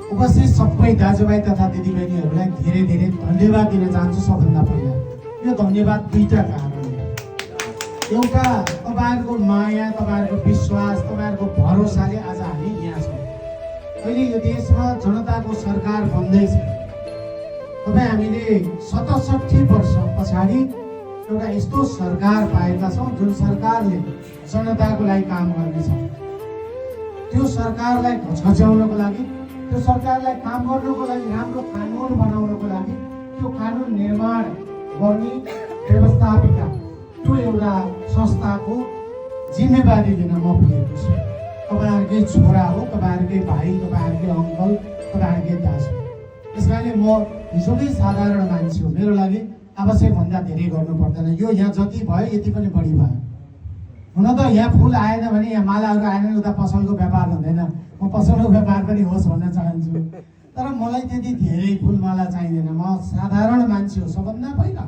उपस्थित सबै दाजुभाइ तथा दिदीबहिनीहरूलाई धेरै धेरै धन्यवाद दिन चाहन्छु। सबभन्दा पहिला यो धन्यवाद दुईटा कारणले, एउटा तपाईँहरूको माया, तपाईँहरूको विश्वास, तपाईँहरूको भरोसाले आज हामी यहाँ छौँ। अहिले यो देशमा जनताको सरकार बन्दैछ। तपाईँ हामीले 67 वर्ष पछाडि एउटा यस्तो सरकार पाएका छौँ जुन सरकारले जनताको लागि काम गर्नेछ। त्यो सरकारलाई घचघच्याउनको लागि, त्यो सरकारलाई काम गर्नको लागि, राम्रो कानुन बनाउनको लागि, त्यो कानुन निर्माण गर्ने व्यवस्थापिका त्यो एउटा संस्थाको जिम्मेवारी लिन म पुगेको छु। तपाईँहरूकै छोरा हो, तपाईँहरूकै भाइ, तपाईँहरूकै अङ्कल, तपाईँहरूकै दाजु। त्यसकारणले म हिजोकै साधारण मान्छे हो। मेरो लागि आवश्यकभन्दा धेरै गर्नु पर्दैन। यो यहाँ जति भयो यति पनि बढी भयो। हुन त यहाँ फुल आएन भने, यहाँ मालाहरू आएन भने उता पसलको व्यापार हुँदैन। म पसलको व्यापार पनि होस् भन्न चाहन्छु। तर मलाई त्यति धेरै फुलमाला चाहिँदैन। म साधारण मान्छे हो सबभन्दा पहिला।